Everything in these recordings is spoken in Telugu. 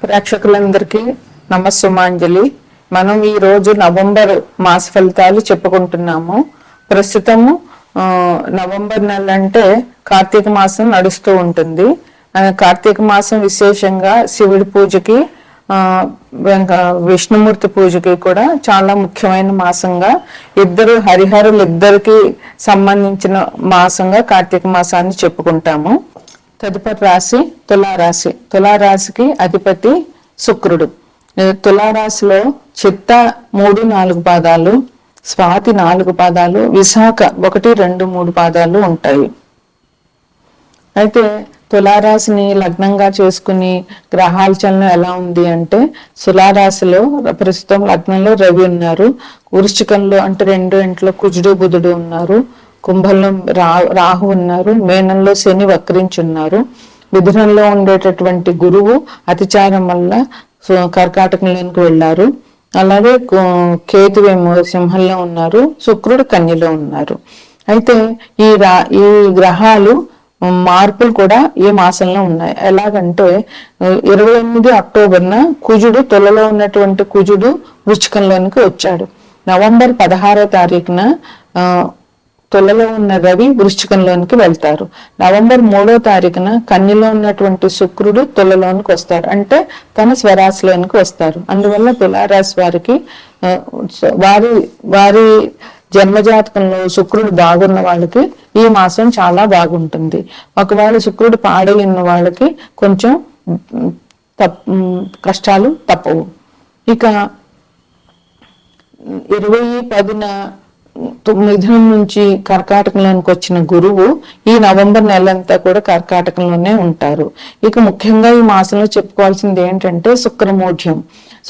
ప్రేక్షకులందరికీ నమస్సుమాంజలి. మనం ఈ రోజు నవంబర్ మాస ఫలితాలు చెప్పుకుంటున్నాము. ప్రస్తుతము నవంబర్ నెల అంటే కార్తీక మాసం నడుస్తూ ఉంటుంది. కార్తీక మాసం విశేషంగా శివుడి పూజకి విష్ణుమూర్తి పూజకి కూడా చాలా ముఖ్యమైన మాసంగా హరిహరులిద్దరికి సంబంధించిన మాసంగా కార్తీక మాసాన్ని చెప్పుకుంటాము. తదుపరి రాశి తులారాశి. తులారాశికి అధిపతి శుక్రుడు. తులారాశిలో చిత్త 3-4 పాదాలు, స్వాతి 4 పాదాలు, విశాఖ 1-2-3 పాదాలు ఉంటాయి. అయితే తులారాశిని లగ్నంగా చేసుకుని గ్రహాల చలనం ఎలా ఉంది అంటే, తులారాశిలో ప్రస్తుతం లగ్నంలో రవి ఉన్నారు, వృశ్చికంలో అంటే 2 ఇంట్లో కుజుడు బుధుడు ఉన్నారు, కుంభంలో రాహు ఉన్నారు, మేనంలో శని వక్రించున్నారు, మిథునంలో ఉండేటటువంటి గురువు అతిచారం వల్ల కర్కాటకంలోనికి వెళ్ళారు, అలాగే కేతువేమో సింహంలో ఉన్నారు, శుక్రుడు కన్యలో ఉన్నారు. అయితే ఈ గ్రహాలు మార్పులు కూడా ఈ మాసంలో ఉన్నాయి. ఎలాగంటే 28 అక్టోబర్న కుజుడు తులలో ఉన్నటువంటి కుజుడు వృశ్చికంలోనికి వచ్చాడు. నవంబర్ 16వ తారీఖున తులలో ఉన్న రవి వృశ్చికంలోనికి వెళ్తారు. నవంబర్ 3వ తారీఖున కన్యలో ఉన్నటువంటి శుక్రుడు తులలోనికి వస్తారు, అంటే తన స్వరాశిలోనికి వస్తారు. అందువల్ల తులారాశి వారికి వారి జన్మజాతకంలో శుక్రుడు బాగున్న వాళ్ళకి ఈ మాసం చాలా బాగుంటుంది. ఒకవేళ శుక్రుడు పాడై ఉన్న వాళ్ళకి కొంచెం కష్టాలు తప్పవు. ఇక 20-10న మిథునం నుంచి కర్కాటకంలోనికి వచ్చిన గురువు ఈ నవంబర్ నెలంతా కూడా కర్కాటకంలోనే ఉంటారు. ఇక ముఖ్యంగా ఈ మాసంలో చెప్పుకోవాల్సింది ఏంటంటే శుక్రమూఢ్యం.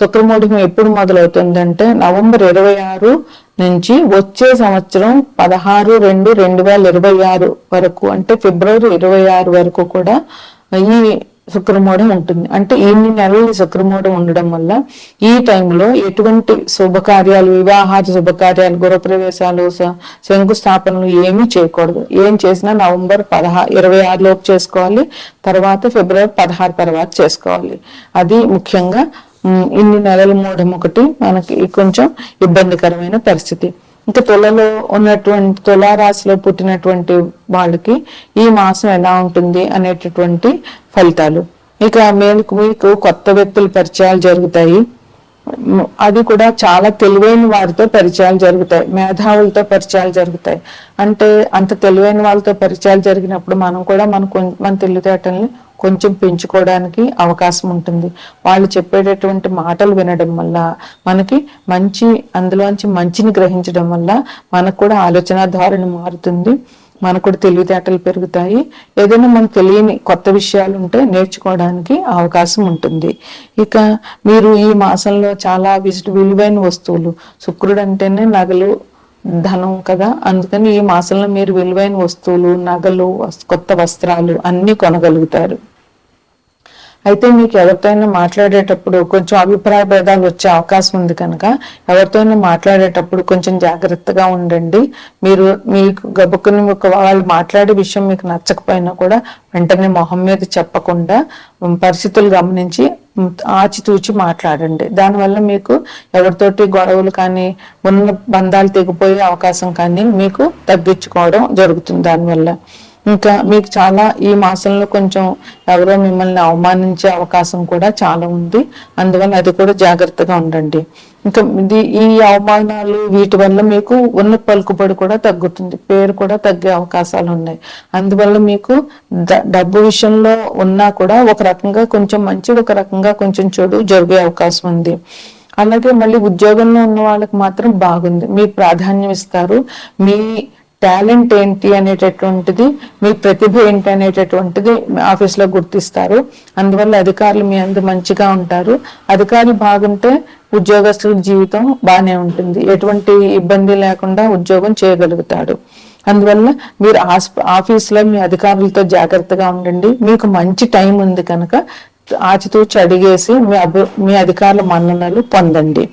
శుక్రమూఢ్యం ఎప్పుడు మొదలవుతుందంటే నవంబర్ 26 నుంచి వచ్చే సంవత్సరం 16/2/2026 వరకు, అంటే ఫిబ్రవరి 26 వరకు కూడా ఈ శుక్రమూఢం ఉంటుంది. అంటే ఇన్ని నెలలు శుక్రమూఢం ఉండడం వల్ల ఈ టైంలో ఎటువంటి శుభకార్యాలు, వివాహాది శుభకార్యాలు, గృహప్రవేశాలు, శంకుస్థాపనలు ఏమీ చేయకూడదు. ఏం చేసినా నవంబర్ 26 లోపు చేసుకోవాలి, తర్వాత ఫిబ్రవరి 16 తర్వాత చేసుకోవాలి. అది ముఖ్యంగా ఇన్ని నెలల మూఢం ఒకటి మనకి కొంచెం ఇబ్బందికరమైన పరిస్థితి. ఇంకా తులారాశిలో పుట్టినటువంటి వాళ్ళకి ఈ మాసం ఎలా ఉంటుంది అనేటటువంటి ఫలితాలు. ఇక మీకు కొత్త వ్యక్తుల పరిచయాలు జరుగుతాయి. అది కూడా చాలా తెలివైన వారితో పరిచయాలు జరుగుతాయి, మేధావులతో పరిచయాలు జరుగుతాయి. అంటే అంత తెలివైన వాళ్ళతో పరిచయాలు జరిగినప్పుడు మనం కూడా మన తెలివితేటల్ని కొంచెం పెంచుకోవడానికి అవకాశం ఉంటుంది. వాళ్ళు చెప్పేటటువంటి మాటలు వినడం వల్ల మనకి అందులోంచి మంచిని గ్రహించడం వల్ల మనకు కూడా ఆలోచన ధోరణి మారుతుంది, మనకు కూడా తెలివితేటలు పెరుగుతాయి. ఏదైనా మనకు తెలియని కొత్త విషయాలు ఉంటే నేర్చుకోవడానికి అవకాశం ఉంటుంది. ఇక మీరు ఈ మాసంలో చాలా విలువైన వస్తువులు, శుక్రుడు అంటేనే నగలు, ధనం కదా, అందుకని ఈ మాసంలో మీరు విలువైన వస్తువులు, నగలు, కొత్త వస్త్రాలు అన్ని కొనగలుగుతారు. అయితే మీకు ఎవరితోనైనా మాట్లాడేటప్పుడు కొంచెం అభిప్రాయ భేదాలు వచ్చే అవకాశం ఉంది కనుక ఎవరితోనైనా మాట్లాడేటప్పుడు కొంచెం జాగ్రత్తగా ఉండండి. మీకు గబుక్కుని వాళ్ళు మాట్లాడే విషయం మీకు నచ్చకపోయినా కూడా వెంటనే మొహం మీద చెప్పకుండా పరిస్థితులు గమనించి ఆచితూచి మాట్లాడండి. దానివల్ల మీకు ఎవరితోటి గొడవలు కానీ, ఉన్న బంధాలు తెగిపోయే అవకాశం కానీ మీకు తగ్గించుకోవడం జరుగుతుంది. దానివల్ల ఇంకా మీకు చాలా ఈ మాసంలో కొంచెం ఎవరో మిమ్మల్ని అవమానించే అవకాశం కూడా చాలా ఉంది. అందువల్ల అది కూడా జాగ్రత్తగా ఉండండి. ఇంకా ఈ అవమానాలు వీటి వల్ల మీకు ఉన్న పలుకుబడి కూడా తగ్గుతుంది, పేరు కూడా తగ్గే అవకాశాలు ఉన్నాయి. అందువల్ల మీకు డబ్బు విషయంలో ఉన్నా కూడా ఒక రకంగా కొంచెం మంచి, ఒక రకంగా కొంచెం చెడు జరిగే అవకాశం ఉంది. అలాగే మళ్ళీ ఉద్యోగంలో ఉన్న వాళ్ళకి మాత్రం బాగుంది. మీకు ప్రాధాన్యం ఇస్తారు. మీ టాలెంట్ ఏంటి అనేటటువంటిది, మీ ప్రతిభ ఏంటి అనేటటువంటిది ఆఫీస్లో గుర్తిస్తారు. అందువల్ల అధికారులు మీ అందు మంచిగా ఉంటారు. అధికారులు బాగుంటే ఉద్యోగస్తుల జీవితం బాగానే ఉంటుంది, ఎటువంటి ఇబ్బంది లేకుండా ఉద్యోగం చేయగలుగుతాడు. అందువల్ల మీరు ఆఫీస్లో మీ అధికారులతో జాగ్రత్తగా ఉండండి. మీకు మంచి టైం ఉంది కనుక ఆచితూచి అడిగేసి మీ అధికారుల మన్ననలు పొందండి.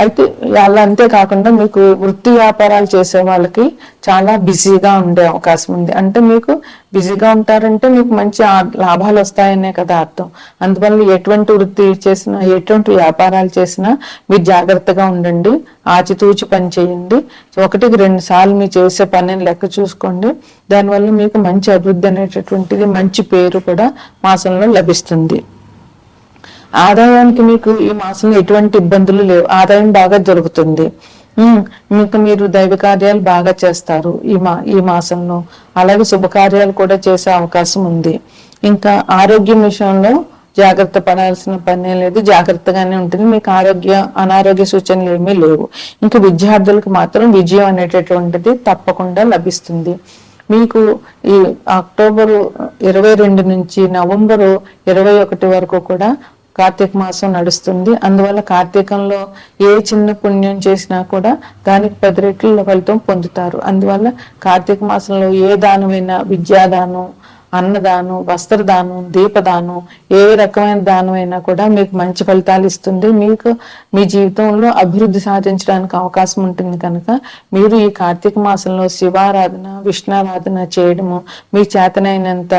అయితే అలా అంతేకాకుండా మీకు వృత్తి వ్యాపారాలు చేసే వాళ్ళకి చాలా బిజీగా ఉండే అవకాశం ఉంది. అంటే మీకు బిజీగా ఉంటారంటే మీకు మంచి లాభాలు వస్తాయనే కదా అర్థం. అందువల్ల ఎటువంటి వృత్తి చేసినా, ఎటువంటి వ్యాపారాలు చేసినా మీరు జాగ్రత్తగా ఉండండి, ఆచితూచి పని చేయండి. 1-2 సార్లు మీరు చేసే పనిని లెక్క చూసుకోండి. దానివల్ల మీకు మంచి అభివృద్ధి అనేటటువంటిది, మంచి పేరు కూడా మాసంలో లభిస్తుంది. ఆదాయానికి మీకు ఈ మాసంలో ఎటువంటి ఇబ్బందులు లేవు, ఆదాయం బాగా దొరుకుతుంది. మీకు మీరు దైవ కార్యాలు బాగా చేస్తారు ఈ మాసంలో. అలాగే శుభకార్యాలు కూడా చేసే అవకాశం ఉంది. ఇంకా ఆరోగ్యం విషయంలో జాగ్రత్త పడాల్సిన పని లేదు, జాగ్రత్తగానే ఉంటుంది. మీకు అనారోగ్య సూచనలు ఏమీ లేవు. ఇంకా విద్యార్థులకు మాత్రం విజయం అనేటటువంటిది తప్పకుండా లభిస్తుంది. మీకు ఈ అక్టోబరు 22 నుంచి నవంబరు 21 వరకు కూడా కార్తీక మాసం నడుస్తుంది. అందువల్ల కార్తీకంలో ఏ చిన్న పుణ్యం చేసినా కూడా దానికి 10 రెట్ల ఫలితం పొందుతారు. అందువల్ల కార్తీక మాసంలో ఏ దానమైనా, విద్యాదానం, అన్నదానం, వస్త్రదానం, దీపదానం, ఏ రకమైన దానం అయినా కూడా మీకు మంచి ఫలితాలు ఇస్తుంది. మీకు మీ జీవితంలో అభివృద్ధి సాధించడానికి అవకాశం ఉంటుంది. కనుక మీరు ఈ కార్తీక మాసంలో శివారాధన, విష్ణారాధన చేయడము, మీ చేతనైనంత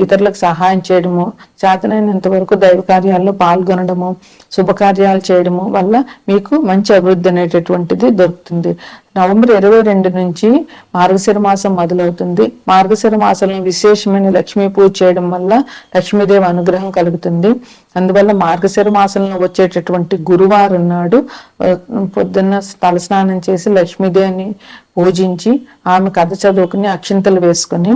ఇతరులకు సహాయం చేయడము, చేతనైనంత వరకు దైవ కార్యాల్లో పాల్గొనడము, శుభకార్యాలు చేయడము వల్ల మీకు మంచి అభివృద్ధి అనేటటువంటిది దొరుకుతుంది. నవంబర్ 22 నుంచి మార్గశిర మాసం మొదలవుతుంది. మార్గశిర మాసంలో విశేషమైన లక్ష్మీ పూజ చేయడం వల్ల లక్ష్మీదేవి అనుగ్రహం కలుగుతుంది. అందువల్ల మార్గశిర మాసంలో వచ్చేటటువంటి గురువారం నాడు పొద్దున్న తలస్నానం చేసి లక్ష్మీదేవిని పూజించి ఆమె కథ చదువుకుని అక్షింతలు వేసుకుని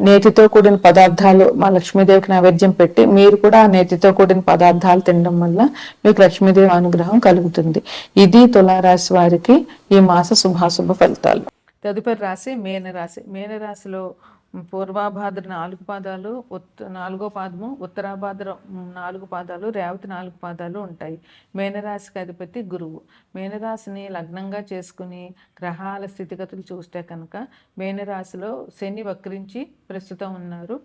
నేతితో కూడిన పదార్థాలు మా లక్ష్మీదేవికి నైవేద్యం పెట్టి మీరు కూడా ఆ నేతితో కూడిన పదార్థాలు తినడం వల్ల మీకు లక్ష్మీదేవి అనుగ్రహం కలుగుతుంది. ఇది తులారాశి వారికి ఈ మాస శుభాశుభ ఫలితాలు. తదుపరి రాశి మేనరాశి. మేనరాశిలో పూర్వాభాద్ర 4 పాదాలు, 4వ పాదము, ఉత్తరాభాద్ర 4 పాదాలు, రేవతి 4 పాదాలు ఉంటాయి. మేనరాశికి అధిపతి గురువు. మేనరాశిని లగ్నంగా చేసుకుని గ్రహాల స్థితిగతులు చూస్తే కనుక మేనరాశిలో శని వక్రించి ప్రస్తుతం ఉన్నారు.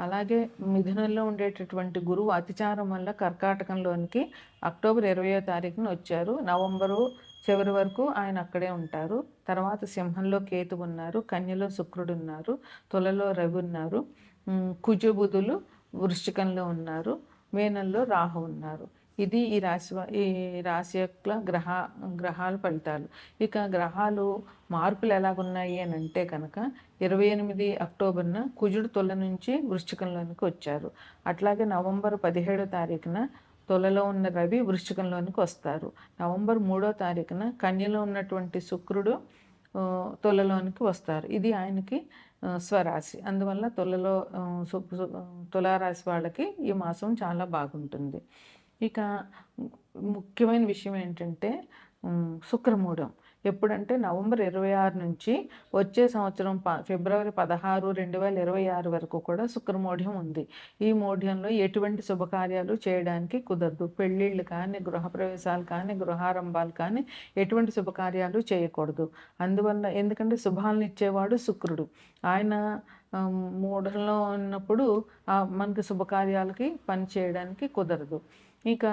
అలాగే మిథునంలో ఉండేటటువంటి గురువు అతిచారం వల్ల కర్కాటకంలోనికి అక్టోబర్ 20వ తారీఖున వచ్చారు. నవంబరు చివరి వరకు ఆయన అక్కడే ఉంటారు. తర్వాత సింహంలో కేతు ఉన్నారు, కన్యలో శుక్రుడు ఉన్నారు, తులలో రవి ఉన్నారు, కుజబుధులు వృశ్చికంలో ఉన్నారు, మేనంలో రాహు ఉన్నారు. ఇది ఈ రాశి యొక్క గ్రహాల ఫలితాలు. ఇక గ్రహాలు మార్పులు ఎలాగున్నాయి అని అంటే కనుక 28 అక్టోబర్న కుజుడు తుల నుంచి వృశ్చికంలోనికి వచ్చారు. అట్లాగే నవంబర్ 17వ తారీఖున తులలో ఉన్న రవి వృశ్చికంలోనికి వస్తారు. నవంబర్ 3వ తారీఖున కన్యలో ఉన్నటువంటి శుక్రుడు తులలోనికి వస్తారు. ఇది ఆయనకి స్వరాశి. అందువల్ల తులారాశి వాళ్ళకి ఈ మాసం చాలా బాగుంటుంది. ఇక ముఖ్యమైన విషయం ఏంటంటే శుక్రమూఢం. ఎప్పుడంటే నవంబర్ 26 నుంచి వచ్చే సంవత్సరం ఫిబ్రవరి 16, 2026 వరకు కూడా శుక్రమూఢ్యం ఉంది. ఈ మూఢ్యంలో ఎటువంటి శుభకార్యాలు చేయడానికి కుదరదు. పెళ్ళిళ్ళు కానీ, గృహప్రవేశాలు కానీ, గృహారంభాలు కానీ ఎటువంటి శుభకార్యాలు చేయకూడదు. అందువల్ల ఎందుకంటే శుభాలను ఇచ్చేవాడు శుక్రుడు. ఆయన మూఢంలో ఉన్నప్పుడు మనకి శుభకార్యాలకి పని చేయడానికి కుదరదు. ఇక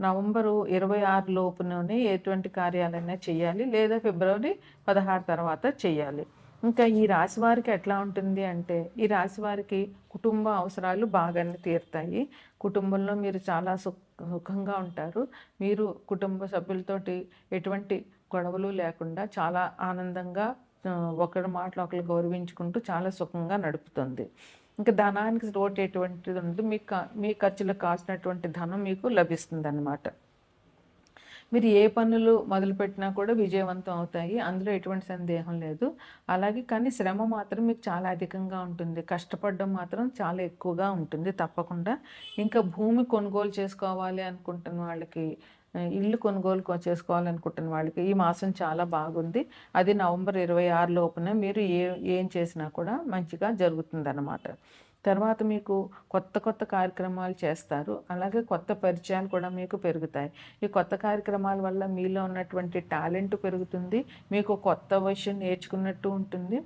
నవంబరు 26 లోపులోనే ఎటువంటి కార్యాలైనా చేయాలి, లేదా ఫిబ్రవరి 16 తర్వాత చేయాలి. ఇంకా ఈ రాశి వారికి ఎట్లా ఉంటుంది అంటే, ఈ రాశి వారికి కుటుంబ అవసరాలు బాగానే తీరుతాయి. కుటుంబంలో మీరు చాలా సుఖంగా ఉంటారు. మీరు కుటుంబ సభ్యులతోటి ఎటువంటి గొడవలు లేకుండా చాలా ఆనందంగా ఒకరి మాటలు ఒకరు గౌరవించుకుంటూ చాలా సుఖంగా నడుపుతుంది. ఇంకా ధనానికి లోటు ఎటువంటిది ఉండదు. మీ ఖర్చులకు కావాల్సినటువంటి ధనం మీకు లభిస్తుంది అన్నమాట. మీరు ఏ పనులు మొదలుపెట్టినా కూడా విజయవంతం అవుతాయి, అందులో ఎటువంటి సందేహం లేదు. అలాగే కానీ శ్రమ మాత్రం మీకు చాలా అధికంగా ఉంటుంది, కష్టపడడం మాత్రం చాలా ఎక్కువగా ఉంటుంది తప్పకుండా. ఇంకా భూమి కొనుగోలు చేసుకోవాలి అనుకుంటున్న వాళ్ళకి, ఇల్లు కొనుగోలు చేసుకోవాలనుకుంటున్న వాళ్ళకి ఈ మాసం చాలా బాగుంది. అది నవంబర్ 26 లోపున మీరు ఏం చేసినా కూడా మంచిగా జరుగుతుంది అన్నమాట. తర్వాత మీకు కొత్త కొత్త కార్యక్రమాలు చేస్తారు. అలాగే కొత్త పరిచయాలు కూడా మీకు పెరుగుతాయి. ఈ కొత్త కార్యక్రమాల వల్ల మీలో ఉన్నటువంటి టాలెంట్ పెరుగుతుంది. మీకు కొత్త విషయం నేర్చుకున్నట్టు ఉంటుంది.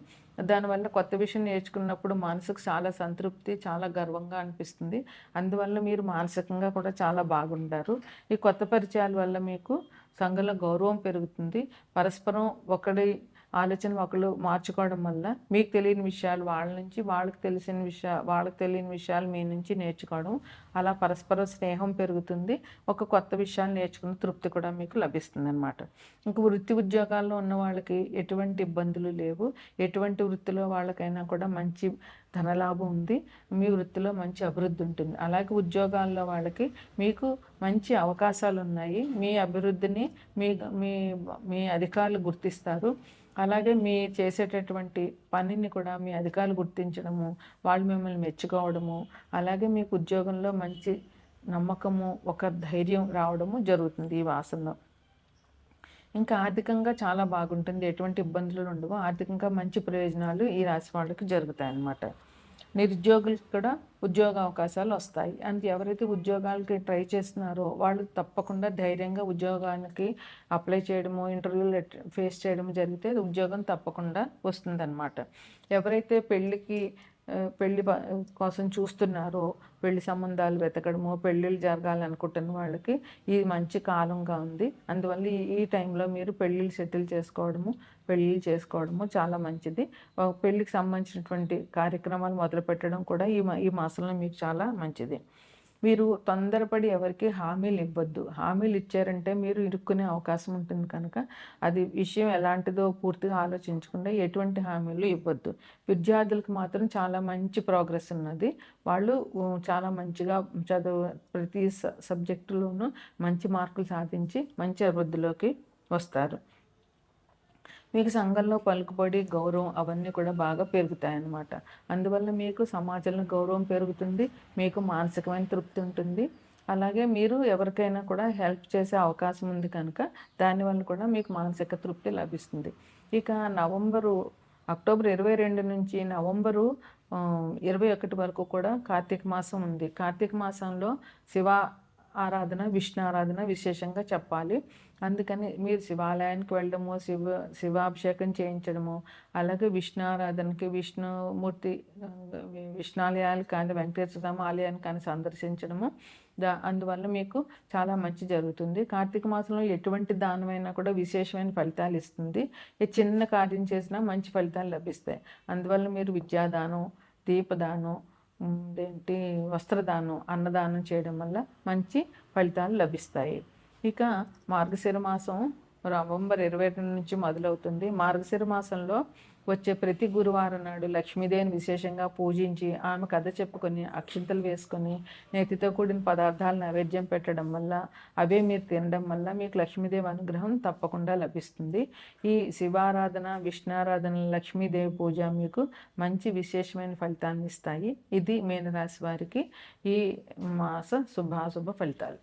దానివల్ల కొత్త విషయం నేర్చుకున్నప్పుడు మనసుకు చాలా సంతృప్తి, చాలా గర్వంగా అనిపిస్తుంది. అందువల్ల మీరు మానసికంగా కూడా చాలా బాగుంటారు. ఈ కొత్త పరిచయాల వల్ల మీకు సంఘంలో గౌరవం పెరుగుతుంది. పరస్పరం ఒకడి ఆలోచన ఒకళ్ళు మార్చుకోవడం వల్ల మీకు తెలియని విషయాలు వాళ్ళ నుంచి, వాళ్ళకి తెలియని విషయాలు మీ నుంచి నేర్చుకోవడం, అలా పరస్పర స్నేహం పెరుగుతుంది. ఒక కొత్త విషయాలు నేర్చుకున్న తృప్తి కూడా మీకు లభిస్తుంది అనమాట. ఇంక వృత్తి ఉద్యోగాల్లో ఉన్న వాళ్ళకి ఎటువంటి ఇబ్బందులు లేవు. ఎటువంటి వృత్తిలో వాళ్ళకైనా కూడా మంచి ధనలాభం ఉంది. మీ వృత్తిలో మంచి అభివృద్ధి ఉంటుంది. అలాగే ఉద్యోగాల్లో వాళ్ళకి మీకు మంచి అవకాశాలు ఉన్నాయి. మీ అభివృద్ధిని మీ మీ మీ అధికారులు గుర్తిస్తారు. అలాగే మీ చేసేటటువంటి పనిని కూడా మీ అధికారులు గుర్తించడము, వాళ్ళు మిమ్మల్ని మెచ్చుకోవడము, అలాగే మీకు ఉద్యోగంలో మంచి నమ్మకము, ఒక ధైర్యం రావడము జరుగుతుంది ఈ మాసంలో. ఇంకా ఆర్థికంగా చాలా బాగుంటుంది. ఎటువంటి ఇబ్బందులు ఉండవు. ఆర్థికంగా మంచి ప్రయోజనాలు ఈ రాశి వాళ్ళకి జరుగుతాయి అన్నమాట. నిరుద్యోగులకు కూడా ఉద్యోగ అవకాశాలు వస్తాయి. అంటే ఎవరైతే ఉద్యోగాలకి ట్రై చేస్తున్నారో వాళ్ళు తప్పకుండా ధైర్యంగా ఉద్యోగానికి అప్లై చేయడము, ఇంటర్వ్యూలు ఫేస్ చేయడం జరిగితే ఉద్యోగం తప్పకుండా వస్తుందన్నమాట. ఎవరైతే పెళ్లి కోసం చూస్తున్నారో, పెళ్లి సంబంధాలు వెతకడము, పెళ్ళిళ్ళు జరగాలనుకుంటున్న వాళ్ళకి ఇది మంచి కాలంగా ఉంది. అందువల్ల ఈ టైంలో మీరు పెళ్ళిళ్ళు సెటిల్ చేసుకోవడము, పెళ్ళిళ్ళు చేసుకోవడము చాలా మంచిది. పెళ్ళికి సంబంధించినటువంటి కార్యక్రమాలు మొదలు పెట్టడం కూడా ఈ మాసంలో మీకు చాలా మంచిది. మీరు తొందరపడి ఎవరికి హామీలు ఇవ్వద్దు. హామీలు ఇచ్చారంటే మీరు ఇరుక్కునే అవకాశం ఉంటుంది కనుక అది విషయం ఎలాంటిదో పూర్తిగా ఆలోచించకుండా ఎటువంటి హామీలు ఇవ్వద్దు. విద్యార్థులకు మాత్రం చాలా మంచి ప్రోగ్రెస్ ఉన్నది. వాళ్ళు చాలా మంచిగా ప్రతి సబ్జెక్టులోనూ మంచి మార్కులు సాధించి మంచి అభివృద్ధిలోకి వస్తారు. మీకు సంఘంలో పలుకుబడి, గౌరవం అవన్నీ కూడా బాగా పెరుగుతాయన్నమాట. అందువల్ల మీకు సమాజంలో గౌరవం పెరుగుతుంది. మీకు మానసికమైన తృప్తి ఉంటుంది. అలాగే మీరు ఎవరికైనా కూడా హెల్ప్ చేసే అవకాశం ఉంది కనుక దానివల్ల కూడా మీకు మానసిక తృప్తి లభిస్తుంది. ఇక అక్టోబర్ 22 నుంచి నవంబరు 21 వరకు కూడా కార్తీక మాసం ఉంది. కార్తీక మాసంలో ఆరాధన, విష్ణు ఆరాధన విశేషంగా చెప్పాలి. అందుకని మీరు శివాలయానికి వెళ్ళడము, శివాభిషేకం చేయించడము, అలాగే విష్ణు ఆరాధనకి విష్ణాలయాలు కానీ, వెంకటేశ్వర స్వామి ఆలయాన్ని కానీ సందర్శించడము, అందువల్ల మీకు చాలా మంచి జరుగుతుంది. కార్తీక మాసంలో ఎటువంటి దానమైనా కూడా విశేషమైన ఫలితాలు ఇస్తుంది. ఈ చిన్న కార్యం చేసినా మంచి ఫలితాలు లభిస్తాయి. అందువల్ల మీరు విద్యాదానం, దీపదానం, వస్త్రదానం, అన్నదానం చేయడం వల్ల మంచి ఫలితాలు లభిస్తాయి. ఇక మార్గశిర మాసం నవంబర్ 22 నుంచి మొదలవుతుంది. మార్గశిర మాసంలో వచ్చే ప్రతి గురువారం నాడు లక్ష్మీదేవిని విశేషంగా పూజించి ఆమె కథ చెప్పుకొని, అక్షింతలు వేసుకొని, నేతితో కూడిన పదార్థాలు నైవేద్యం పెట్టడం వల్ల, అవే మీరు తినడం వల్ల మీకు లక్ష్మీదేవి అనుగ్రహం తప్పకుండా లభిస్తుంది. ఈ శివారాధన, విష్ణారాధన, లక్ష్మీదేవి పూజ మీకు మంచి విశేషమైన ఫలితాన్ని ఇస్తాయి. ఇది మీనరాశి వారికి ఈ మాస శుభాశుభ ఫలితాలు.